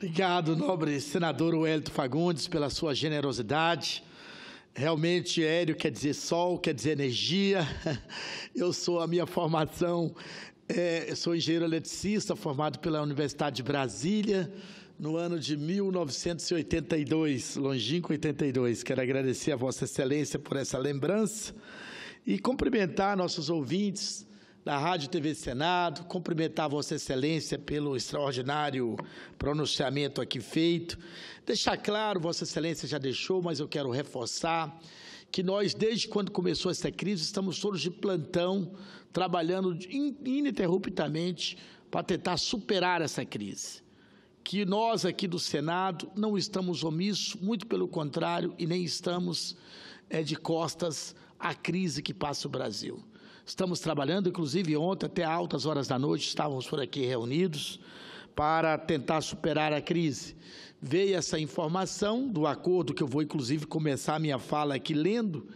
Obrigado, nobre senador Wellington Fagundes, pela sua generosidade. Realmente, aéreo quer dizer sol, quer dizer energia. A minha formação, eu sou engenheiro eletricista, formado pela Universidade de Brasília, no ano de 1982, longínquo 82. Quero agradecer a Vossa Excelência por essa lembrança e cumprimentar nossos ouvintes da Rádio TV Senado, cumprimentar a Vossa Excelência pelo extraordinário pronunciamento aqui feito. Deixar claro, Vossa Excelência já deixou, mas eu quero reforçar, que nós, desde quando começou essa crise, estamos todos de plantão, trabalhando ininterruptamente para tentar superar essa crise. Que nós aqui do Senado não estamos omissos, muito pelo contrário, e nem estamos de costas à crise que passa o Brasil. Estamos trabalhando, inclusive ontem, até altas horas da noite, estávamos por aqui reunidos para tentar superar a crise. Veio essa informação do acordo, que eu vou, inclusive, começar a minha fala aqui lendo,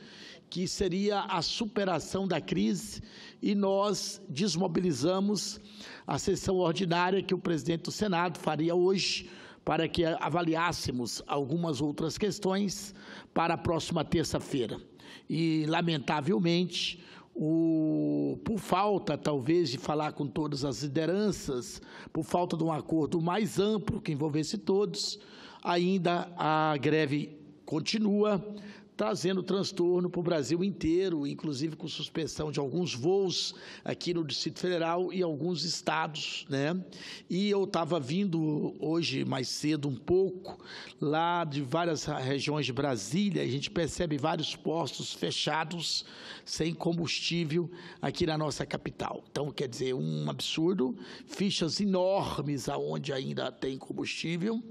que seria a superação da crise, e nós desmobilizamos a sessão ordinária que o presidente do Senado faria hoje, para que avaliássemos algumas outras questões para a próxima terça-feira. E, lamentavelmente, por falta, talvez, de falar com todas as lideranças, por falta de um acordo mais amplo que envolvesse todos, ainda a greve continua, trazendo transtorno para o Brasil inteiro, inclusive com suspensão de alguns voos aqui no Distrito Federal e alguns estados, né? E eu estava vindo hoje mais cedo um pouco, lá de várias regiões de Brasília, a gente percebe vários postos fechados, sem combustível aqui na nossa capital. Então, quer dizer, um absurdo, fichas enormes aonde ainda tem combustível,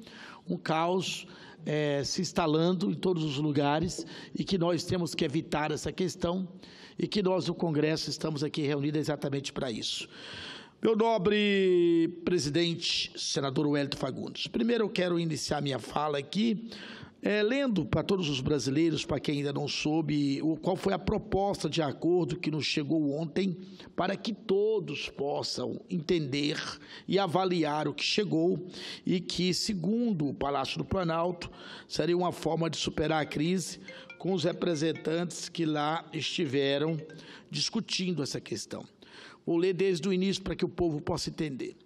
um caos se instalando em todos os lugares, e que nós temos que evitar essa questão, e que nós, no Congresso, estamos aqui reunidos exatamente para isso. Meu nobre presidente, senador Wellington Fagundes, primeiro eu quero iniciar minha fala aqui, lendo para todos os brasileiros, para quem ainda não soube, qual foi a proposta de acordo que nos chegou ontem, para que todos possam entender e avaliar o que chegou, e que, segundo o Palácio do Planalto, seria uma forma de superar a crise com os representantes que lá estiveram discutindo essa questão. Vou ler desde o início para que o povo possa entender.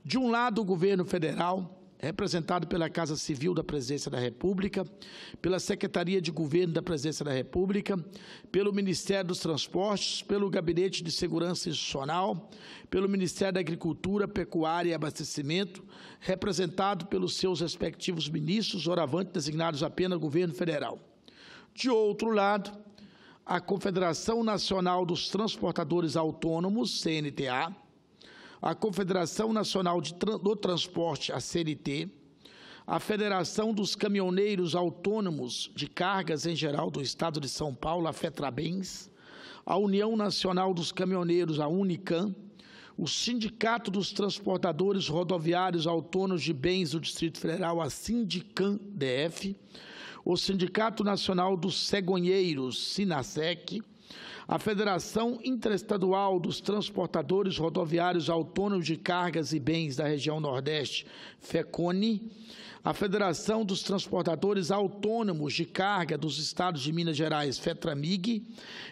De um lado, o governo federal, representado pela Casa Civil da Presidência da República, pela Secretaria de Governo da Presidência da República, pelo Ministério dos Transportes, pelo Gabinete de Segurança Institucional, pelo Ministério da Agricultura, Pecuária e Abastecimento, representado pelos seus respectivos ministros, doravante designados apenas Governo Federal. De outro lado, a Confederação Nacional dos Transportadores Autônomos, CNTA, a Confederação Nacional do Transporte, a CNT, a Federação dos Caminhoneiros Autônomos de Cargas em Geral do Estado de São Paulo, a FETRABENS, a União Nacional dos Caminhoneiros, a UNICAM, o Sindicato dos Transportadores Rodoviários Autônomos de Bens do Distrito Federal, a SINDICAM-DF, o Sindicato Nacional dos Cegonheiros, SINASEC, a Federação Interestadual dos Transportadores Rodoviários Autônomos de Cargas e Bens da Região Nordeste, FECONI, a Federação dos Transportadores Autônomos de Carga dos Estados de Minas Gerais, FETRAMIG,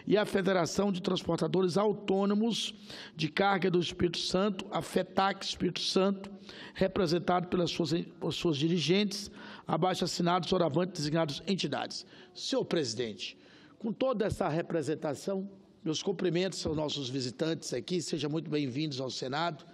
e a Federação de Transportadores Autônomos de Carga do Espírito Santo, a FETAC Espírito Santo, representado pelas suas dirigentes, abaixo-assinados, doravante designados entidades. Senhor presidente, com toda essa representação, meus cumprimentos aos nossos visitantes aqui, sejam muito bem-vindos ao Senado.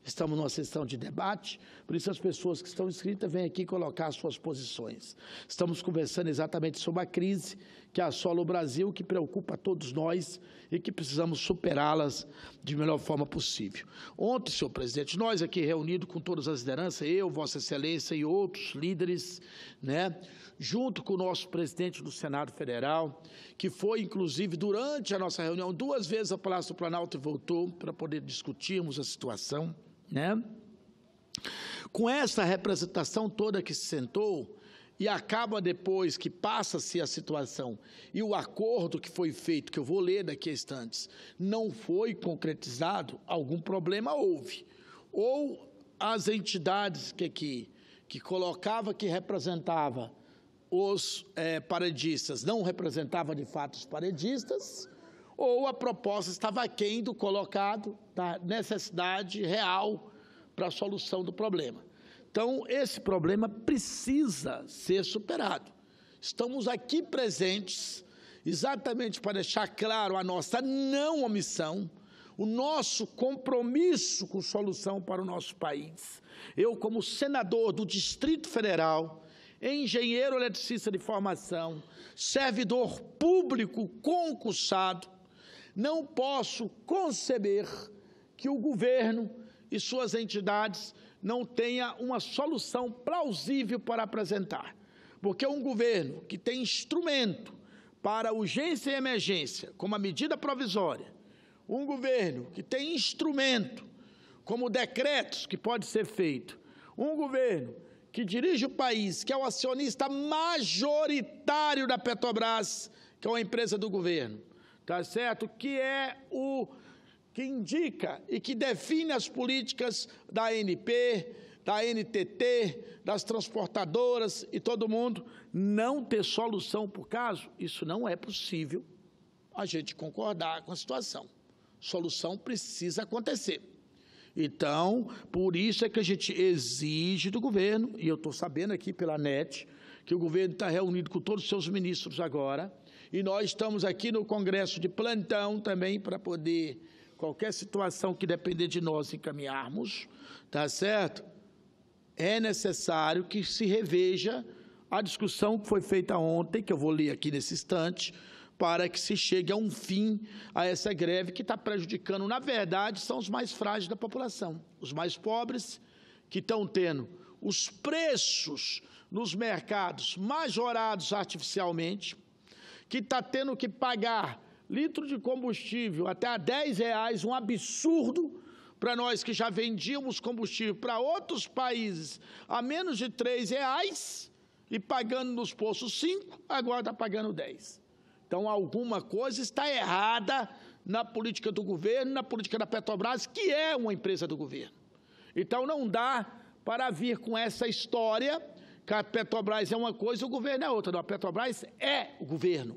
Estamos numa sessão de debate, por isso as pessoas que estão inscritas vêm aqui colocar suas posições. Estamos conversando exatamente sobre a crise que assola o Brasil, que preocupa a todos nós e que precisamos superá-las de melhor forma possível. Ontem, senhor presidente, nós aqui reunidos com todas as lideranças, eu, Vossa Excelência e outros líderes, né, junto com o nosso presidente do Senado Federal, que foi, inclusive, durante a nossa reunião, 2 vezes ao Palácio do Planalto e voltou para poder discutirmos a situação, né? Com essa representação toda que se sentou, e acaba depois que passa-se a situação e o acordo que foi feito, que eu vou ler daqui a instantes, não foi concretizado, algum problema houve. Ou as entidades que colocava que representava os paredistas, não representava de fato os paredistas, ou a proposta estava aquém do colocado, da necessidade real para a solução do problema. Então, esse problema precisa ser superado. Estamos aqui presentes exatamente para deixar claro a nossa não omissão, o nosso compromisso com solução para o nosso país. Eu, como senador do Distrito Federal, engenheiro eletricista de formação, servidor público concursado, não posso conceber que o governo e suas entidades não tenham uma solução plausível para apresentar. Porque um governo que tem instrumento para urgência e emergência, como a medida provisória, um governo que tem instrumento, como decretos que pode ser feito, um governo que dirige o país, que é o acionista majoritário da Petrobras, que é uma empresa do governo, tá certo? Que é o que indica e que define as políticas da ANP, da NTT, das transportadoras e todo mundo, não ter solução por caso, isso não é possível a gente concordar com a situação. Solução precisa acontecer. Então, por isso é que a gente exige do governo, e eu estou sabendo aqui pela NET, que o governo está reunido com todos os seus ministros agora, e nós estamos aqui no Congresso de plantão também para poder, qualquer situação que depender de nós, encaminharmos, tá certo? É necessário que se reveja a discussão que foi feita ontem, que eu vou ler aqui nesse instante, para que se chegue a um fim a essa greve que está prejudicando, na verdade, são os mais frágeis da população, os mais pobres, que estão tendo os preços nos mercados majorados artificialmente, que está tendo que pagar litro de combustível até a R$10, um absurdo para nós que já vendíamos combustível para outros países a menos de R$3 e pagando nos postos 5, agora está pagando 10. Então, alguma coisa está errada na política do governo, na política da Petrobras, que é uma empresa do governo. Então, não dá para vir com essa história que a Petrobras é uma coisa e o governo é outra. Não, a Petrobras é o governo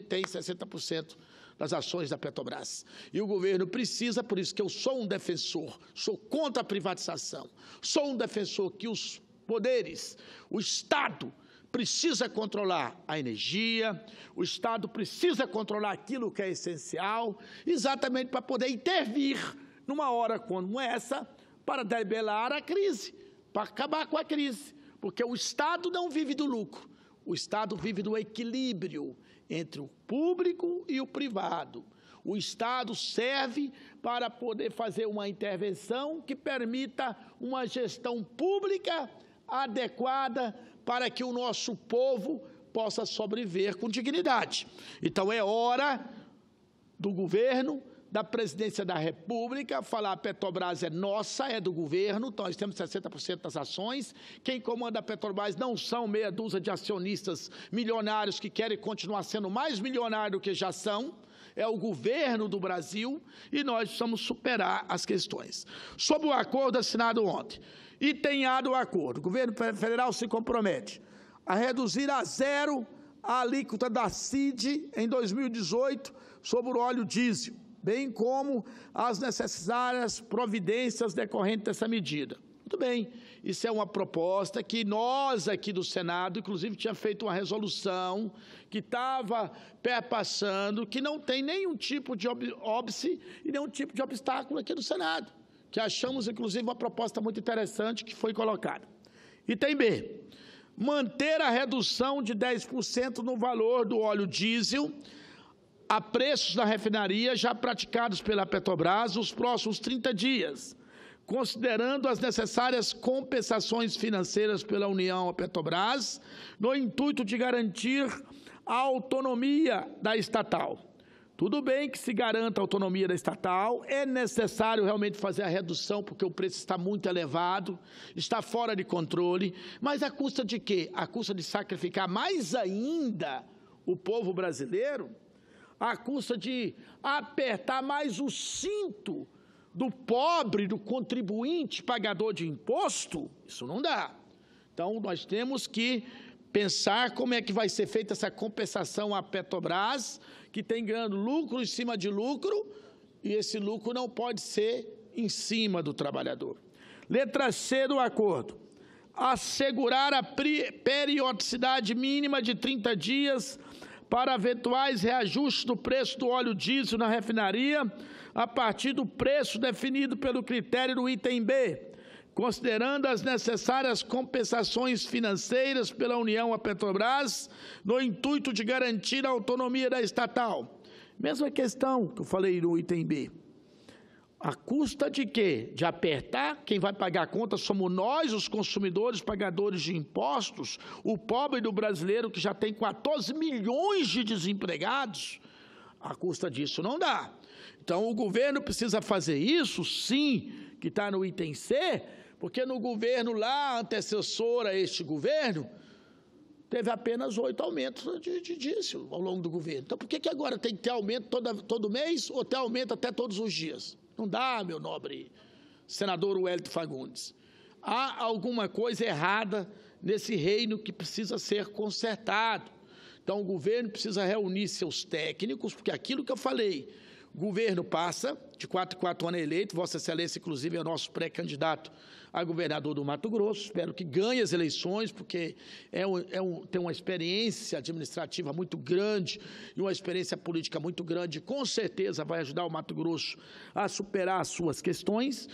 tem 60% das ações da Petrobras. E o governo precisa, por isso que eu sou um defensor, sou contra a privatização, sou um defensor que os poderes, o Estado, precisa controlar a energia, o Estado precisa controlar aquilo que é essencial, exatamente para poder intervir numa hora como essa, para debelar a crise, para acabar com a crise. Porque o Estado não vive do lucro, o Estado vive do equilíbrio entre o público e o privado. O Estado serve para poder fazer uma intervenção que permita uma gestão pública adequada para que o nosso povo possa sobreviver com dignidade. Então, é hora do governo, da presidência da República, falar a Petrobras é nossa, é do governo, nós temos 60% das ações, quem comanda a Petrobras não são meia dúzia de acionistas milionários que querem continuar sendo mais milionários do que já são, é o governo do Brasil e nós precisamos superar as questões. Sobre o acordo assinado ontem, e tem A do acordo, o governo federal se compromete a reduzir a zero a alíquota da CID em 2018 sobre o óleo diesel, bem como as necessárias providências decorrentes dessa medida. Muito bem, isso é uma proposta que nós aqui do Senado, inclusive, tinha feito uma resolução que estava perpassando, que não tem nenhum tipo de óbice e nenhum tipo de obstáculo aqui do Senado, que achamos, inclusive, uma proposta muito interessante que foi colocada. E tem B, manter a redução de 10% no valor do óleo diesel a preços da refinaria já praticados pela Petrobras nos próximos 30 dias, considerando as necessárias compensações financeiras pela União à Petrobras, no intuito de garantir a autonomia da estatal. Tudo bem que se garanta a autonomia da estatal, é necessário realmente fazer a redução, porque o preço está muito elevado, está fora de controle, mas a custa de quê? A custa de sacrificar mais ainda o povo brasileiro, a custa de apertar mais o cinto do pobre, do contribuinte pagador de imposto, isso não dá. Então, nós temos que pensar como é que vai ser feita essa compensação à Petrobras, que tem ganhando lucro em cima de lucro, e esse lucro não pode ser em cima do trabalhador. Letra C do acordo. Assegurar a periodicidade mínima de 30 dias para eventuais reajustes do preço do óleo diesel na refinaria, a partir do preço definido pelo critério do item B, considerando as necessárias compensações financeiras pela União à Petrobras, no intuito de garantir a autonomia da estatal. Mesma questão que eu falei no item B. A custa de quê? De apertar, quem vai pagar a conta somos nós, os consumidores, pagadores de impostos, o pobre do brasileiro que já tem 14 milhões de desempregados. A custa disso não dá. Então, o governo precisa fazer isso, sim, que está no item C, porque no governo lá, antecessor a este governo, teve apenas 8 aumentos de diesel ao longo do governo. Então, por que agora tem que ter aumento todo mês ou ter aumento até todos os dias? Não dá, meu nobre senador Wellington Fagundes. Há alguma coisa errada nesse reino que precisa ser consertado. Então, o governo precisa reunir seus técnicos, porque aquilo que eu falei, o governo passa, de 4 em 4 anos eleito, Vossa Excelência, inclusive, é o nosso pré-candidato a governador do Mato Grosso, espero que ganhe as eleições, porque tem uma experiência administrativa muito grande e uma experiência política muito grande, com certeza vai ajudar o Mato Grosso a superar as suas questões.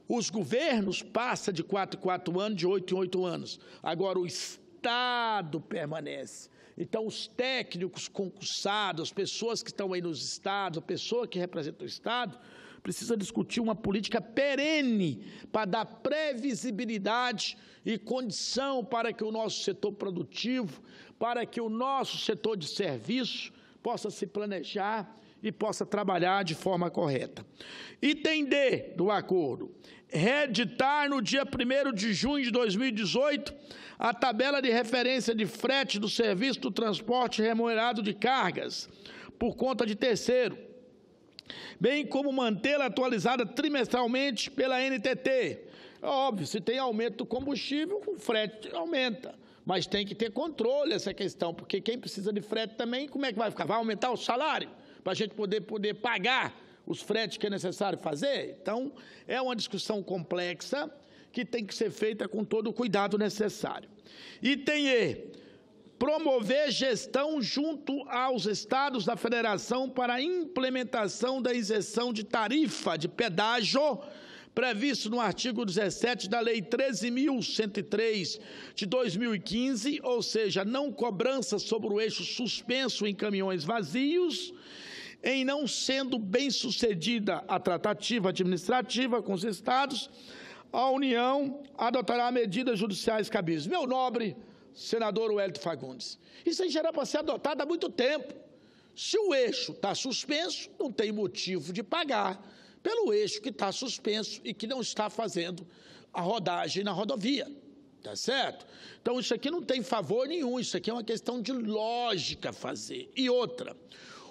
Os governos passam de 4 em 4 anos, de 8 em 8 anos. Agora, o Estado permanece. Então, os técnicos concursados, as pessoas que estão aí nos estados, a pessoa que representa o Estado, precisa discutir uma política perene para dar previsibilidade e condição para que o nosso setor produtivo, para que o nosso setor de serviço possa se planejar e possa trabalhar de forma correta. Item D do acordo. Reeditar no dia 1º de junho de 2018 a tabela de referência de frete do serviço do transporte remunerado de cargas por conta de terceiro, bem como mantê-la atualizada trimestralmente pela NTT. É óbvio, se tem aumento do combustível, o frete aumenta, mas tem que ter controle essa questão, porque quem precisa de frete também, como é que vai ficar? Vai aumentar o salário para a gente poder pagar os fretes que é necessário fazer? Então, é uma discussão complexa que tem que ser feita com todo o cuidado necessário. Item E. Promover gestão junto aos estados da federação para a implementação da isenção de tarifa de pedágio previsto no artigo 17 da Lei 13.103 de 2015, ou seja, não cobrança sobre o eixo suspenso em caminhões vazios, em não sendo bem-sucedida a tratativa administrativa com os estados, a União adotará medidas judiciais cabíveis. Meu nobre senador Wellington Fagundes, isso aí já era para ser adotado há muito tempo. Se o eixo está suspenso, não tem motivo de pagar pelo eixo que está suspenso e que não está fazendo a rodagem na rodovia, tá certo? Então, isso aqui não tem favor nenhum, isso aqui é uma questão de lógica fazer. E outra,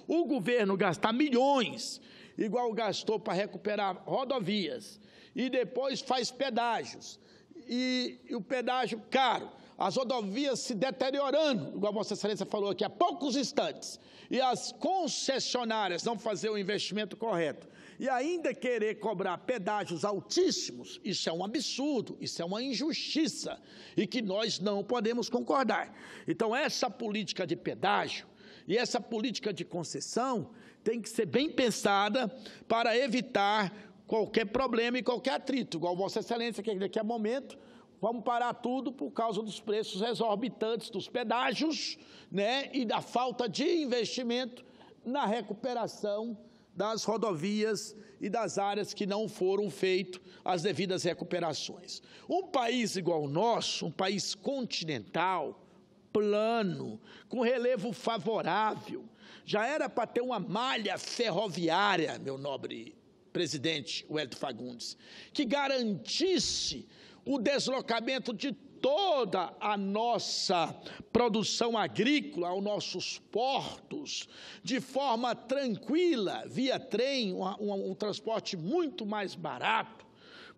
o governo gastar milhões, igual gastou para recuperar rodovias, e depois faz pedágios, e o pedágio caro, as rodovias se deteriorando, igual a Vossa Excelência falou aqui há poucos instantes, e as concessionárias não fazer o investimento correto, e ainda querer cobrar pedágios altíssimos, isso é um absurdo, isso é uma injustiça, e que nós não podemos concordar. Então, essa política de pedágio e essa política de concessão tem que ser bem pensada para evitar qualquer problema e qualquer atrito, igual Vossa Excelência, que daqui a momento vamos parar tudo por causa dos preços exorbitantes dos pedágios, né, e da falta de investimento na recuperação das rodovias e das áreas que não foram feitas as devidas recuperações. Um país igual o nosso, um país continental, plano, com relevo favorável, já era para ter uma malha ferroviária, meu nobre presidente Wellington Fagundes, que garantisse o deslocamento de toda a nossa produção agrícola aos nossos portos, de forma tranquila, via trem, um transporte muito mais barato,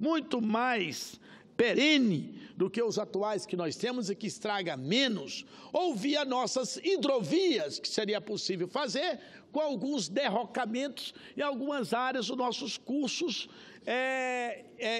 muito mais perene, do que os atuais que nós temos e que estraga menos, ou via nossas hidrovias, que seria possível fazer, com alguns derrocamentos em algumas áreas dos nossos cursos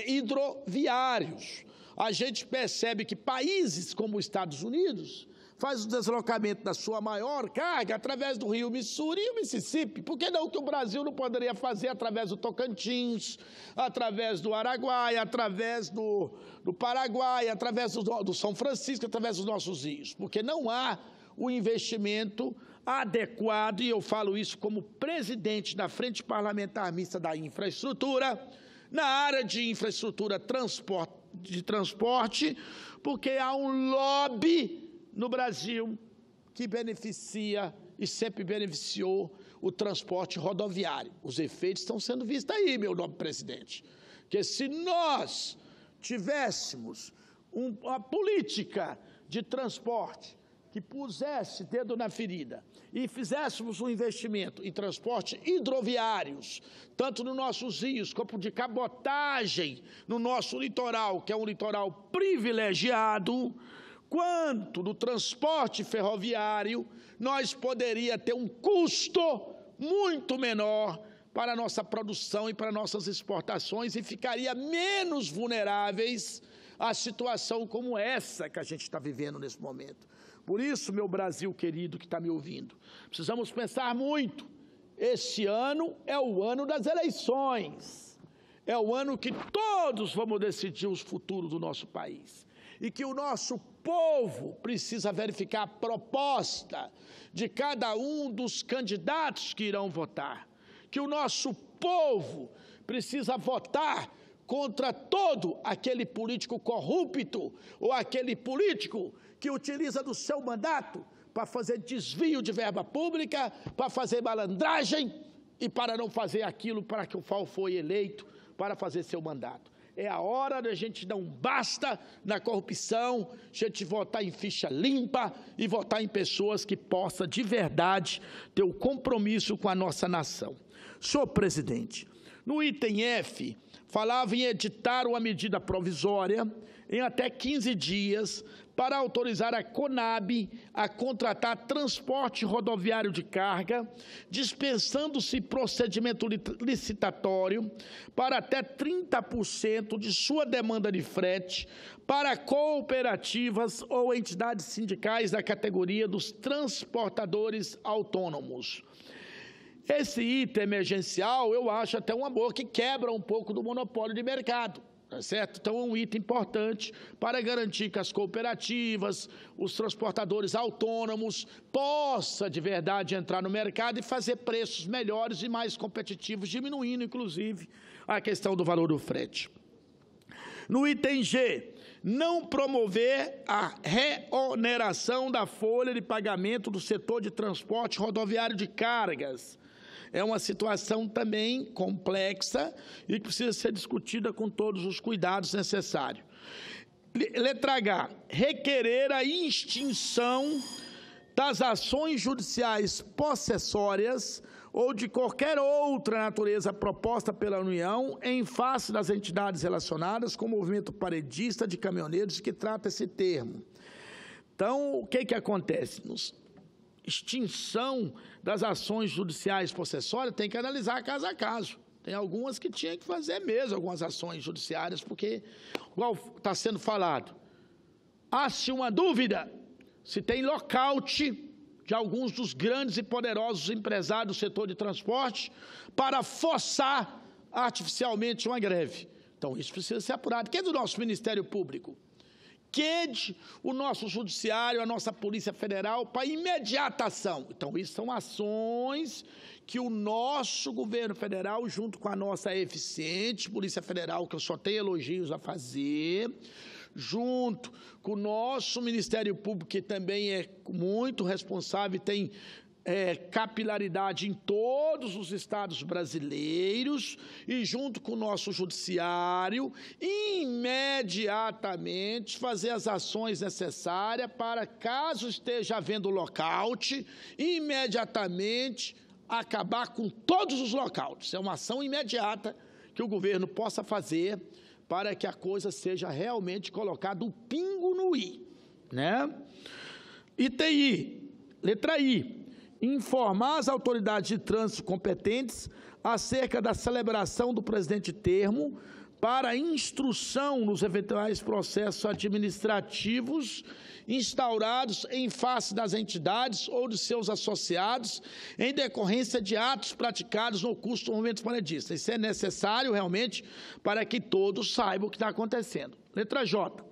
hidroviários. A gente percebe que países como os Estados Unidos faz o deslocamento da sua maior carga através do rio Missouri e o Mississippi. Por que não que o Brasil não poderia fazer através do Tocantins, através do Araguaia, através do Paraguai, através do São Francisco, através dos nossos rios? Porque não há o investimento adequado, e eu falo isso como presidente da Frente Parlamentar Mista da Infraestrutura, na área de infraestrutura de transporte, porque há um lobby no Brasil que beneficia e sempre beneficiou o transporte rodoviário. Os efeitos estão sendo vistos aí, meu nobre presidente. Que se nós tivéssemos uma política de transporte que pusesse dedo na ferida e fizéssemos um investimento em transporte hidroviários, tanto nos nossos rios como de cabotagem no nosso litoral, que é um litoral privilegiado, quanto no transporte ferroviário, nós poderíamos ter um custo muito menor para a nossa produção e para nossas exportações e ficaria menos vulneráveis a situação como essa que a gente está vivendo nesse momento. Por isso, meu Brasil querido que está me ouvindo, precisamos pensar muito. Esse ano é o ano das eleições, é o ano que todos vamos decidir o futuro do nosso país e que o nosso povo precisa verificar a proposta de cada um dos candidatos que irão votar, que o nosso povo precisa votar contra todo aquele político corrupto ou aquele político que utiliza do seu mandato para fazer desvio de verba pública, para fazer malandragem e para não fazer aquilo para que o qual foi eleito para fazer seu mandato. É a hora da gente dar um basta na corrupção, a gente votar em ficha limpa e votar em pessoas que possam de verdade ter o compromisso com a nossa nação. Senhor presidente, no item F, falava em editar uma medida provisória em até 15 dias para autorizar a Conab a contratar transporte rodoviário de carga, dispensando-se procedimento licitatório para até 30% de sua demanda de frete para cooperativas ou entidades sindicais da categoria dos transportadores autônomos. Esse item emergencial, eu acho até um amor que quebra um pouco do monopólio de mercado. Tá certo? Então, é um item importante para garantir que as cooperativas, os transportadores autônomos, possam de verdade entrar no mercado e fazer preços melhores e mais competitivos, diminuindo, inclusive, a questão do valor do frete. No item G, não promover a reoneração da folha de pagamento do setor de transporte rodoviário de cargas. É uma situação também complexa e que precisa ser discutida com todos os cuidados necessários. Letra H, requerer a extinção das ações judiciais possessórias ou de qualquer outra natureza proposta pela União em face das entidades relacionadas com o movimento paredista de caminhoneiros que trata esse termo. Então, o que acontece? Extinção das ações judiciais possessórias, tem que analisar caso a caso. Tem algumas que tinha que fazer mesmo, algumas ações judiciárias, porque, igual está sendo falado, há-se uma dúvida se tem lockout de alguns dos grandes e poderosos empresários do setor de transporte para forçar artificialmente uma greve. Então, isso precisa ser apurado. Quem é do nosso Ministério Público? Que o nosso judiciário, a nossa Polícia Federal, para imediata ação. Então, isso são ações que o nosso governo federal, junto com a nossa eficiente Polícia Federal, que eu só tenho elogios a fazer, junto com o nosso Ministério Público, que também é muito responsável e tem capilaridade em todos os estados brasileiros, e junto com o nosso judiciário, imediatamente fazer as ações necessárias para, caso esteja havendo lockout, imediatamente acabar com todos os lockouts. É uma ação imediata que o governo possa fazer para que a coisa seja realmente colocada o pingo no i, né? Letra I, informar as autoridades de trânsito competentes acerca da celebração do presente termo para instrução nos eventuais processos administrativos instaurados em face das entidades ou de seus associados em decorrência de atos praticados no curso do movimento paredista. Isso é necessário realmente para que todos saibam o que está acontecendo. Letra J,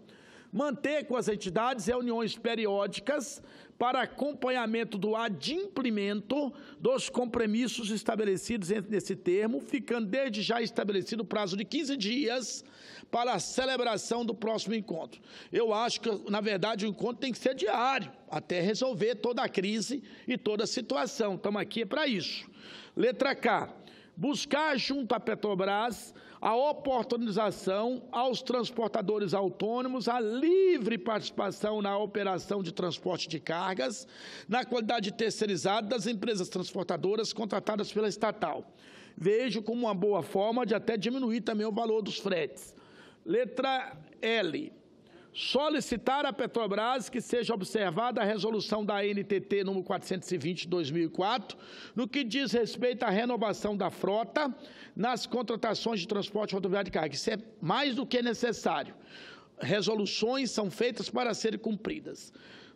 manter com as entidades reuniões periódicas para acompanhamento do adimplemento dos compromissos estabelecidos nesse termo, ficando desde já estabelecido o prazo de 15 dias para a celebração do próximo encontro. Eu acho que, na verdade, o encontro tem que ser diário, até resolver toda a crise e toda a situação. Estamos aqui para isso. Letra K, buscar junto à Petrobras a oportunização aos transportadores autônomos a livre participação na operação de transporte de cargas, na qualidade terceirizada das empresas transportadoras contratadas pela estatal. Vejo como uma boa forma de até diminuir também o valor dos fretes. Letra L, solicitar à Petrobras que seja observada a resolução da ANTT número 420 de 2004, no que diz respeito à renovação da frota nas contratações de transporte rodoviário de carga. Isso é mais do que necessário. Resoluções são feitas para serem cumpridas.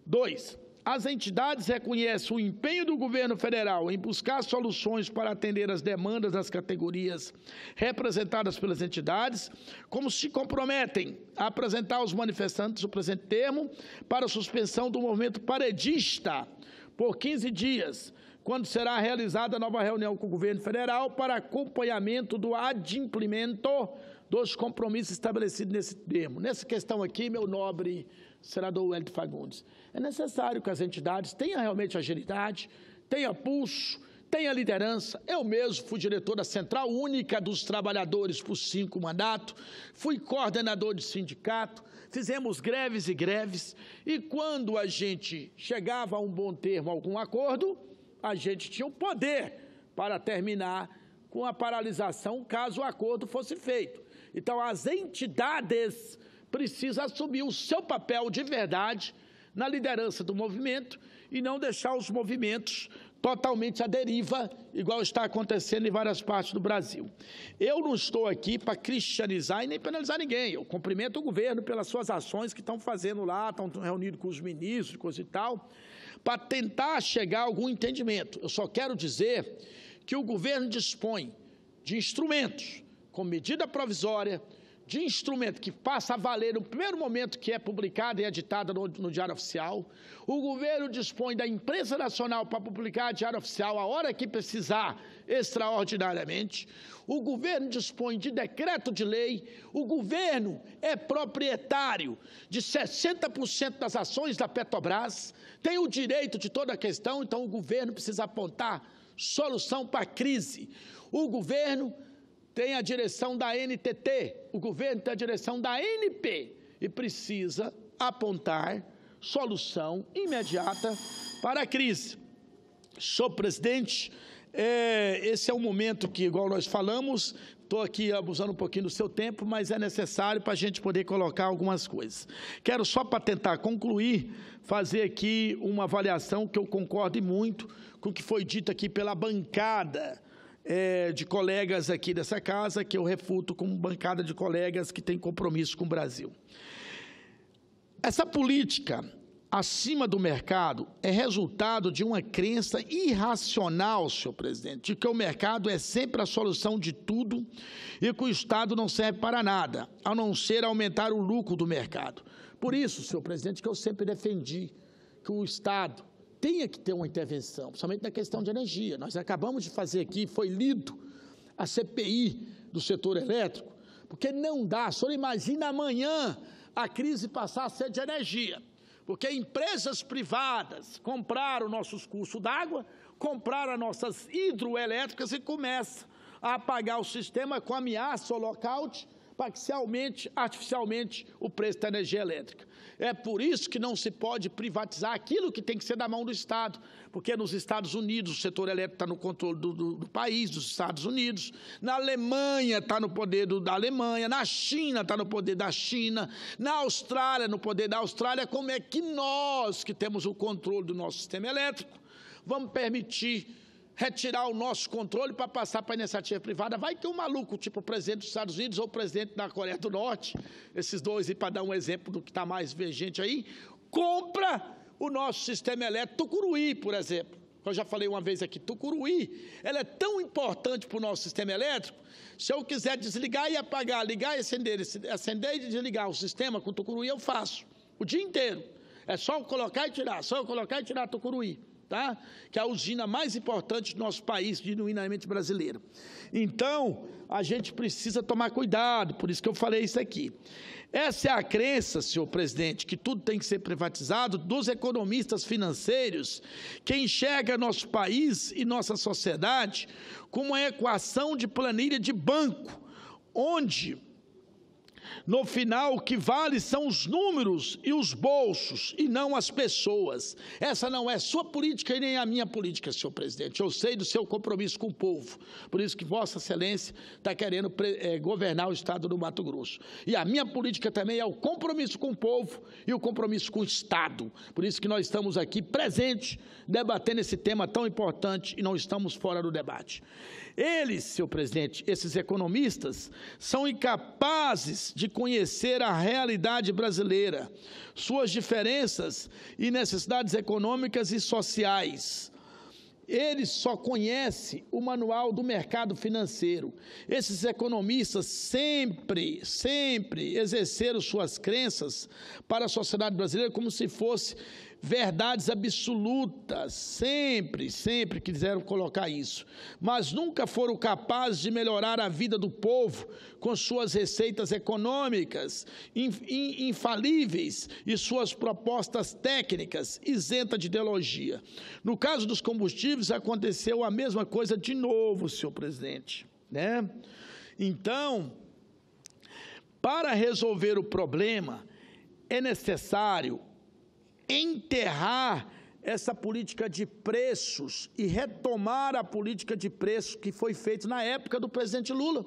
2. As entidades reconhecem o empenho do governo federal em buscar soluções para atender as demandas das categorias representadas pelas entidades, como se comprometem a apresentar aos manifestantes o presente termo para a suspensão do movimento paredista por 15 dias, quando será realizada a nova reunião com o governo federal para acompanhamento do adimplemento dos compromissos estabelecidos nesse termo. Nessa questão aqui, meu nobre senador Wellington Fagundes, é necessário que as entidades tenham realmente agilidade, tenham pulso, tenham liderança. Eu mesmo fui diretor da Central Única dos Trabalhadores por 5 mandatos, fui coordenador de sindicato, fizemos greves e greves, e quando a gente chegava a um bom termo, algum acordo, a gente tinha o poder para terminar com a paralisação, caso o acordo fosse feito. Então, as entidades precisam assumir o seu papel de verdade na liderança do movimento e não deixar os movimentos totalmente à deriva, igual está acontecendo em várias partes do Brasil. Eu não estou aqui para cristianizar e nem penalizar ninguém. Eu cumprimento o governo pelas suas ações que estão fazendo lá, estão reunidos com os ministros, coisa e tal, para tentar chegar a algum entendimento. Eu só quero dizer que o governo dispõe de instrumentos, com medida provisória, de instrumento que passa a valer no primeiro momento que é publicado e editado no Diário Oficial. O governo dispõe da imprensa nacional para publicar Diário Oficial a hora que precisar, extraordinariamente. O governo dispõe de decreto de lei. O governo é proprietário de 60% das ações da Petrobras, tem o direito de toda a questão, então o governo precisa apontar solução para a crise. O governo tem a direção da NTT, o governo tem a direção da ANP e precisa apontar solução imediata para a crise. Senhor presidente, esse é um momento que, igual nós falamos, estou aqui abusando um pouquinho do seu tempo, mas é necessário para a gente poder colocar algumas coisas. Quero só para tentar concluir, fazer aqui uma avaliação que eu concordo muito com o que foi dito aqui pela bancada de colegas aqui dessa casa, que eu refuto como bancada de colegas que tem compromisso com o Brasil. Essa política acima do mercado é resultado de uma crença irracional, senhor presidente, de que o mercado é sempre a solução de tudo e que o Estado não serve para nada, a não ser aumentar o lucro do mercado. Por isso, senhor presidente, que eu sempre defendi que o Estado tenha que ter uma intervenção, principalmente na questão de energia. Nós acabamos de fazer aqui, foi lido a CPI do setor elétrico, porque não dá, o senhor imagina amanhã a crise passar a ser de energia, porque empresas privadas compraram nossos cursos d'água, compraram as nossas hidroelétricas e começam a apagar o sistema com ameaça ou lockout, para que se aumente artificialmente o preço da energia elétrica. É por isso que não se pode privatizar aquilo que tem que ser da mão do Estado, porque nos Estados Unidos o setor elétrico está no controle do país, dos Estados Unidos, na Alemanha está no poder da Alemanha, na China está no poder da China, na Austrália, no poder da Austrália. Como é que nós, que temos o controle do nosso sistema elétrico, vamos permitir retirar o nosso controle para passar para a iniciativa privada? Vai que um maluco, tipo o presidente dos Estados Unidos ou o presidente da Coreia do Norte, esses dois, e para dar um exemplo do que está mais vigente aí, compra o nosso sistema elétrico. Tucuruí, por exemplo, eu já falei uma vez aqui, Tucuruí, ela é tão importante para o nosso sistema elétrico. Se eu quiser desligar e apagar, ligar e acender e desligar o sistema com Tucuruí, eu faço o dia inteiro. É só eu colocar e tirar, só eu colocar e tirar Tucuruí. Tá? Que é a usina mais importante do nosso país, genuinamente brasileiro. Então, a gente precisa tomar cuidado, por isso que eu falei isso aqui. Essa é a crença, senhor presidente, que tudo tem que ser privatizado, dos economistas financeiros, que enxergam nosso país e nossa sociedade como uma equação de planilha de banco, onde no final, o que vale são os números e os bolsos, e não as pessoas. Essa não é sua política e nem a minha política, senhor presidente. Eu sei do seu compromisso com o povo. Por isso que Vossa Excelência está querendo governar o estado do Mato Grosso. E a minha política também é o compromisso com o povo e o compromisso com o Estado. Por isso que nós estamos aqui presentes, debatendo esse tema tão importante e não estamos fora do debate. Eles, senhor presidente, esses economistas, são incapazes de conhecer a realidade brasileira, suas diferenças e necessidades econômicas e sociais. Eles só conhecem o manual do mercado financeiro. Esses economistas sempre exerceram suas crenças para a sociedade brasileira como se fosse verdades absolutas, sempre quiseram colocar isso, mas nunca foram capazes de melhorar a vida do povo com suas receitas econômicas infalíveis e suas propostas técnicas isentas de ideologia. No caso dos combustíveis, aconteceu a mesma coisa de novo, senhor presidente, né? Então, para resolver o problema, é necessário enterrar essa política de preços e retomar a política de preços que foi feita na época do presidente Lula.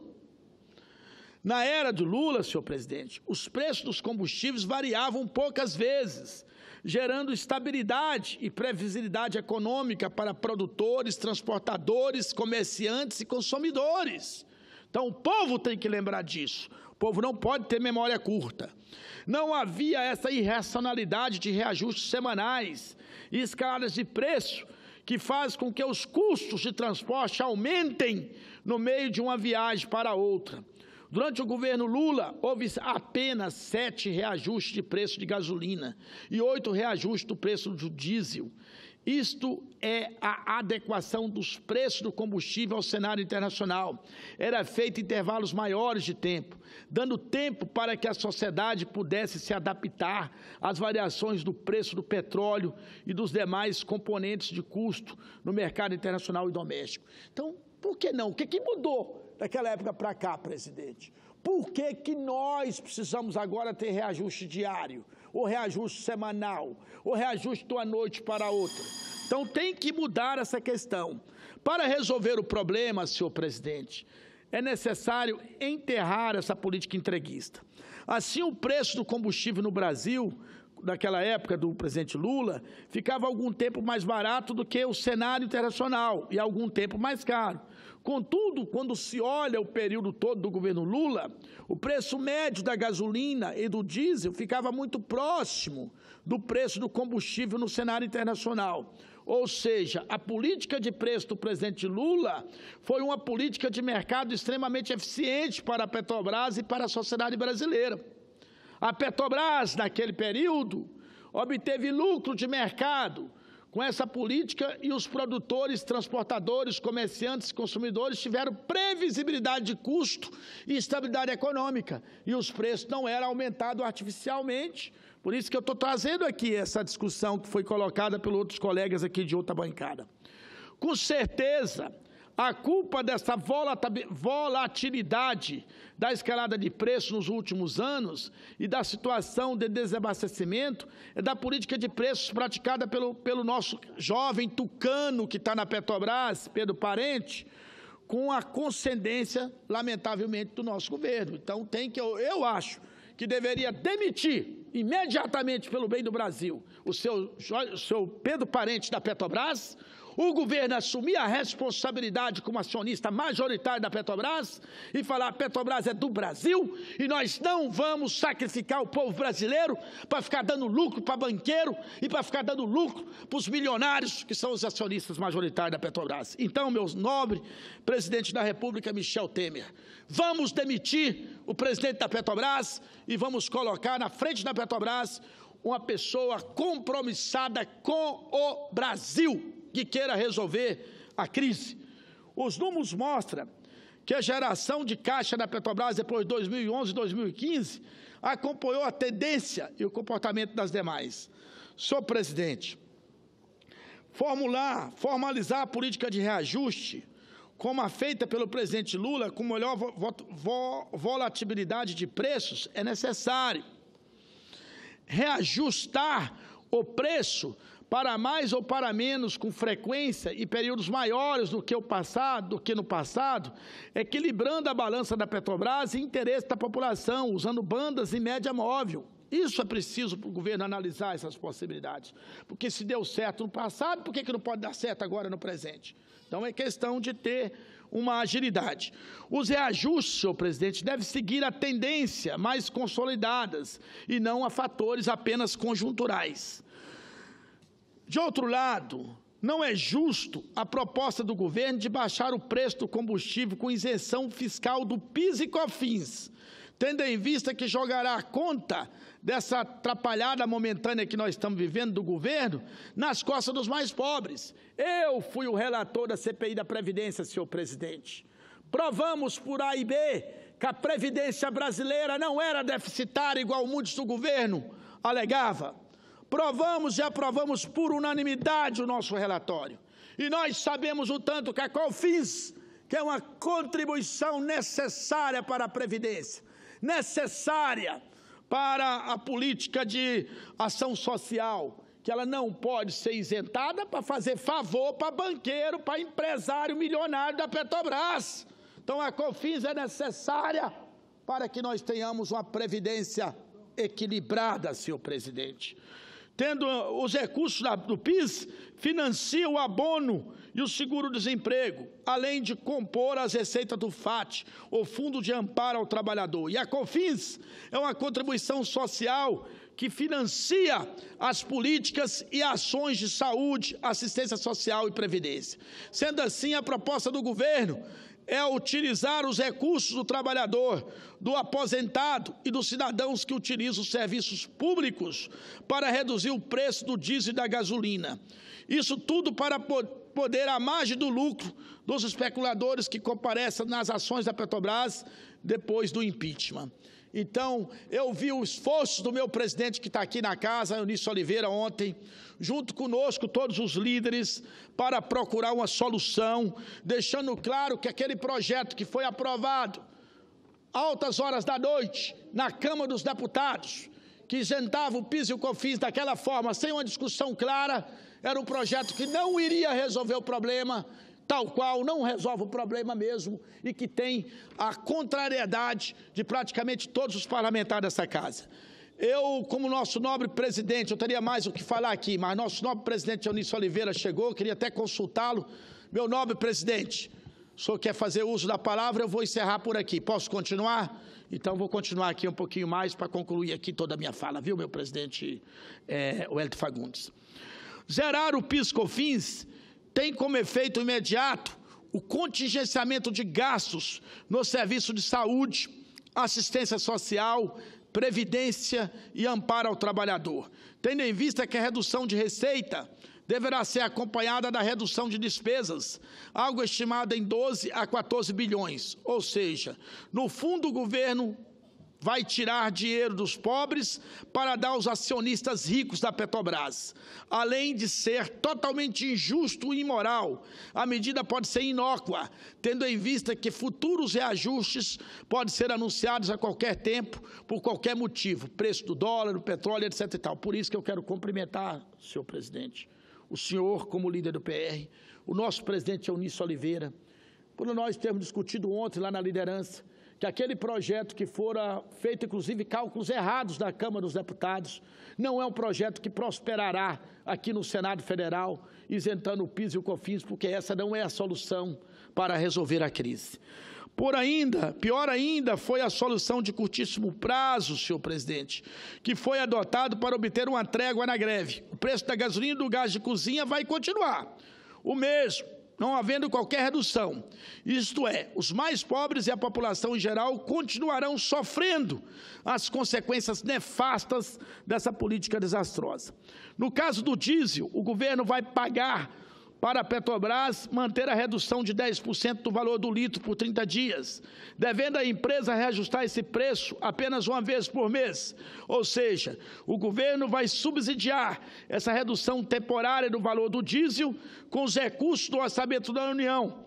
Na era de Lula, senhor presidente, os preços dos combustíveis variavam poucas vezes, gerando estabilidade e previsibilidade econômica para produtores, transportadores, comerciantes e consumidores. Então, o povo tem que lembrar disso. O povo não pode ter memória curta. Não havia essa irracionalidade de reajustes semanais e escalas de preço que faz com que os custos de transporte aumentem no meio de uma viagem para outra. Durante o governo Lula, houve apenas 7 reajustes de preço de gasolina e 8 reajustes do preço do diesel. Isto é a adequação dos preços do combustível ao cenário internacional. Era feito em intervalos maiores de tempo, dando tempo para que a sociedade pudesse se adaptar às variações do preço do petróleo e dos demais componentes de custo no mercado internacional e doméstico. Então, por que não? O que mudou daquela época para cá, presidente? Por que nós precisamos agora ter reajuste diário, ou reajuste semanal, ou reajuste de uma noite para outra? Então, tem que mudar essa questão. Para resolver o problema, senhor presidente, é necessário enterrar essa política entreguista. Assim, o preço do combustível no Brasil, naquela época do presidente Lula, ficava algum tempo mais barato do que o cenário internacional e algum tempo mais caro. Contudo, quando se olha o período todo do governo Lula, o preço médio da gasolina e do diesel ficava muito próximo do preço do combustível no cenário internacional. Ou seja, a política de preço do presidente Lula foi uma política de mercado extremamente eficiente para a Petrobras e para a sociedade brasileira. A Petrobras, naquele período, obteve lucro de mercado com essa política e os produtores, transportadores, comerciantes e consumidores tiveram previsibilidade de custo e estabilidade econômica. E os preços não eram aumentados artificialmente. Por isso que eu estou trazendo aqui essa discussão que foi colocada pelos outros colegas aqui de outra bancada. Com certeza, A culpa dessa volatilidade da escalada de preços nos últimos anos e da situação de desabastecimento é da política de preços praticada pelo nosso jovem tucano que está na Petrobras, Pedro Parente, com a concedência, lamentavelmente, do nosso governo. Então, eu acho que deveria demitir imediatamente, pelo bem do Brasil, o seu Pedro Parente da Petrobras, o governo assumir a responsabilidade como acionista majoritário da Petrobras e falar: a Petrobras é do Brasil e nós não vamos sacrificar o povo brasileiro para ficar dando lucro para banqueiro e para ficar dando lucro para os milionários que são os acionistas majoritários da Petrobras. Então, meu nobre presidente da República, Michel Temer, vamos demitir o presidente da Petrobras e vamos colocar na frente da Petrobras uma pessoa compromissada com o Brasil, que queira resolver a crise. Os números mostram que a geração de caixa da Petrobras depois de 2011 e 2015 acompanhou a tendência e o comportamento das demais. Senhor presidente, formalizar a política de reajuste, como a feita pelo presidente Lula, com melhor volatilidade de preços, é necessário. Reajustar o preço para mais ou para menos, com frequência e períodos maiores do que no passado, equilibrando a balança da Petrobras e interesse da população, usando bandas em média móvel. Isso é preciso para o governo analisar essas possibilidades. Porque se deu certo no passado, por que não pode dar certo agora no presente? Então, é questão de ter uma agilidade. Os reajustes, senhor presidente, devem seguir a tendência mais consolidadas e não a fatores apenas conjunturais. De outro lado, não é justo a proposta do governo de baixar o preço do combustível com isenção fiscal do PIS e COFINS, tendo em vista que jogará a conta dessa atrapalhada momentânea que nós estamos vivendo do governo nas costas dos mais pobres. Eu fui o relator da CPI da Previdência, senhor presidente. Provamos por A e B que a Previdência brasileira não era deficitária igual muitos do governo alegava. Provamos e aprovamos por unanimidade o nosso relatório. E nós sabemos o tanto que a COFINS, que é uma contribuição necessária para a Previdência, necessária para a política de ação social, que ela não pode ser isentada para fazer favor para banqueiro, para empresário milionário da Petrobras. Então, a COFINS é necessária para que nós tenhamos uma previdência equilibrada, senhor presidente. Tendo os recursos do PIS, financia o abono e o seguro-desemprego, além de compor as receitas do FAT, o Fundo de Amparo ao Trabalhador. E a COFINS é uma contribuição social que financia as políticas e ações de saúde, assistência social e previdência. Sendo assim, a proposta do governo é utilizar os recursos do trabalhador, do aposentado e dos cidadãos que utilizam os serviços públicos para reduzir o preço do diesel e da gasolina. Isso tudo para poder a margem do lucro dos especuladores que comparecem nas ações da Petrobras depois do impeachment. Então, eu vi o esforço do meu presidente que está aqui na casa, Eunício Oliveira, ontem, junto conosco, todos os líderes, para procurar uma solução, deixando claro que aquele projeto que foi aprovado, altas horas da noite, na Câmara dos Deputados, que isentava o PIS e o COFINS daquela forma, sem uma discussão clara, era um projeto que não iria resolver o problema, tal qual não resolve o problema mesmo e que tem a contrariedade de praticamente todos os parlamentares dessa casa. Eu, como nosso nobre presidente, eu teria mais o que falar aqui, mas nosso nobre presidente Eunício Oliveira chegou, queria até consultá-lo. Meu nobre presidente, o senhor quer fazer uso da palavra, eu vou encerrar por aqui. Posso continuar? Então, vou continuar aqui um pouquinho mais para concluir aqui toda a minha fala, viu, meu presidente Wellington Fagundes? Zerar o PIS/COFINS tem como efeito imediato o contingenciamento de gastos no serviço de saúde, assistência social, previdência e amparo ao trabalhador, tendo em vista que a redução de receita deverá ser acompanhada da redução de despesas, algo estimado em 12 a 14 bilhões, ou seja, no fundo o governo vai tirar dinheiro dos pobres para dar aos acionistas ricos da Petrobras. Além de ser totalmente injusto e imoral, a medida pode ser inócua, tendo em vista que futuros reajustes podem ser anunciados a qualquer tempo, por qualquer motivo, preço do dólar, do petróleo, etc. e tal. Por isso que eu quero cumprimentar, senhor presidente, o senhor como líder do PR, o nosso presidente Eunício Oliveira, por nós termos discutido ontem lá na liderança, que aquele projeto que fora feito, inclusive, cálculos errados da Câmara dos Deputados, não é um projeto que prosperará aqui no Senado Federal, isentando o PIS e o COFINS, porque essa não é a solução para resolver a crise. Pior ainda, foi a solução de curtíssimo prazo, senhor presidente, que foi adotado para obter uma trégua na greve. O preço da gasolina e do gás de cozinha vai continuar o mesmo, não havendo qualquer redução. Isto é, os mais pobres e a população em geral continuarão sofrendo as consequências nefastas dessa política desastrosa. No caso do diesel, o governo vai pagar para a Petrobras manter a redução de 10% do valor do litro por 30 dias, devendo a empresa reajustar esse preço apenas uma vez por mês. Ou seja, o governo vai subsidiar essa redução temporária do valor do diesel com os recursos do orçamento da União.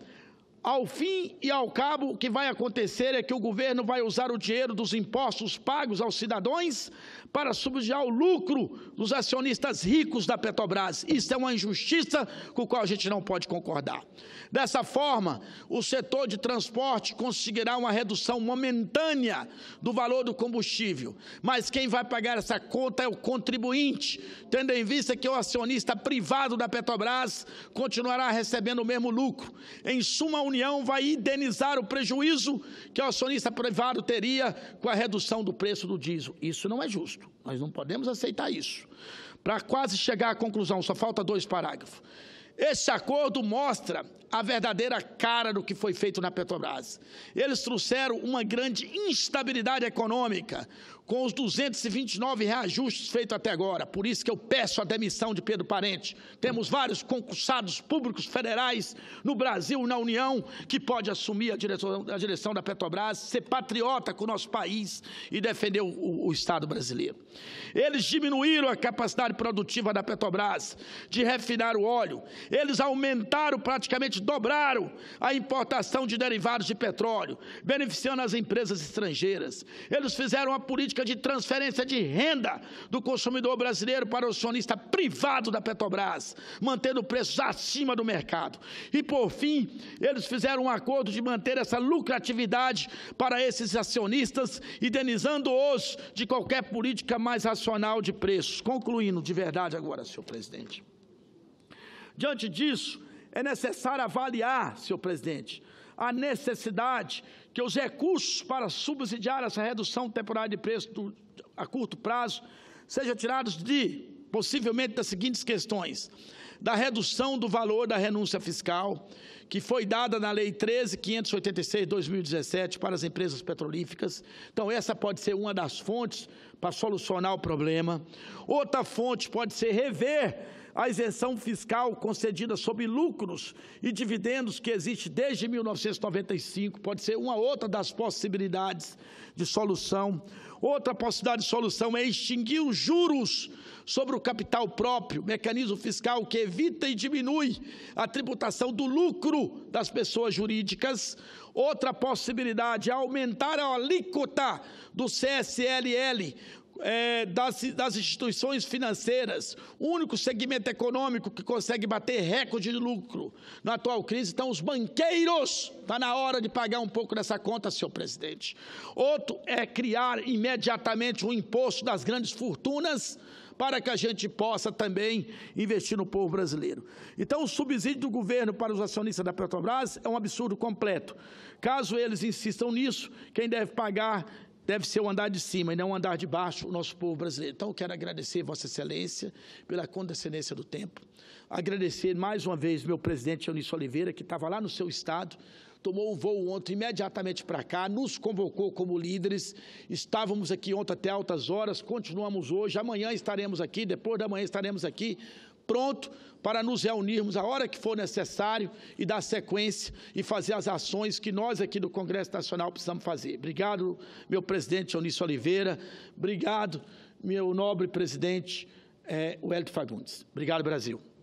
Ao fim e ao cabo, o que vai acontecer é que o governo vai usar o dinheiro dos impostos pagos aos cidadãos para subsidiar o lucro dos acionistas ricos da Petrobras. Isso é uma injustiça com a qual a gente não pode concordar. Dessa forma, o setor de transporte conseguirá uma redução momentânea do valor do combustível, mas quem vai pagar essa conta é o contribuinte, tendo em vista que o acionista privado da Petrobras continuará recebendo o mesmo lucro. Em suma, a União vai indenizar o prejuízo que o acionista privado teria com a redução do preço do diesel. Isso não é justo, nós não podemos aceitar isso. Para quase chegar à conclusão, só falta 2 parágrafos. Esse acordo mostra a verdadeira cara do que foi feito na Petrobras. Eles trouxeram uma grande instabilidade econômica, com os 229 reajustes feitos até agora. Por isso que eu peço a demissão de Pedro Parente. Temos vários concursados públicos federais no Brasil, na União, que pode assumir a direção da Petrobras, ser patriota com o nosso país e defender o Estado brasileiro. Eles diminuíram a capacidade produtiva da Petrobras de refinar o óleo. Eles aumentaram, praticamente dobraram, a importação de derivados de petróleo, beneficiando as empresas estrangeiras. Eles fizeram uma política de transferência de renda do consumidor brasileiro para o acionista privado da Petrobras, mantendo preços acima do mercado. E, por fim, eles fizeram um acordo de manter essa lucratividade para esses acionistas, indenizando-os de qualquer política mais racional de preços. Concluindo, de verdade agora, senhor presidente. Diante disso, é necessário avaliar, senhor presidente, a necessidade que os recursos para subsidiar essa redução temporária de preço a curto prazo sejam tirados possivelmente, das seguintes questões: da redução do valor da renúncia fiscal, que foi dada na Lei 13.586 de 2017 para as empresas petrolíferas. Então, essa pode ser uma das fontes para solucionar o problema. Outra fonte pode ser rever a isenção fiscal concedida sobre lucros e dividendos que existe desde 1995, pode ser uma outra das possibilidades de solução. Outra possibilidade de solução é extinguir os juros sobre o capital próprio, mecanismo fiscal que evita e diminui a tributação do lucro das pessoas jurídicas. Outra possibilidade é aumentar a alíquota do CSLL, das instituições financeiras, o único segmento econômico que consegue bater recorde de lucro na atual crise. Então, os banqueiros, está na hora de pagar um pouco dessa conta, senhor presidente. Outro é criar imediatamente um imposto das grandes fortunas, para que a gente possa também investir no povo brasileiro. Então, o subsídio do governo para os acionistas da Petrobras é um absurdo completo. Caso eles insistam nisso, quem deve pagar deve ser o andar de cima e não o andar de baixo, o nosso povo brasileiro. Então, eu quero agradecer Vossa Excelência pela condescendência do tempo, agradecer mais uma vez meu presidente Eunício Oliveira, que estava lá no seu estado, tomou um voo ontem imediatamente para cá, nos convocou como líderes, estávamos aqui ontem até altas horas, continuamos hoje, amanhã estaremos aqui, depois da manhã estaremos aqui, pronto para nos reunirmos a hora que for necessário e dar sequência e fazer as ações que nós aqui do Congresso Nacional precisamos fazer. Obrigado, meu presidente Eunício Oliveira. Obrigado, meu nobre presidente Wellington Fagundes. Obrigado, Brasil.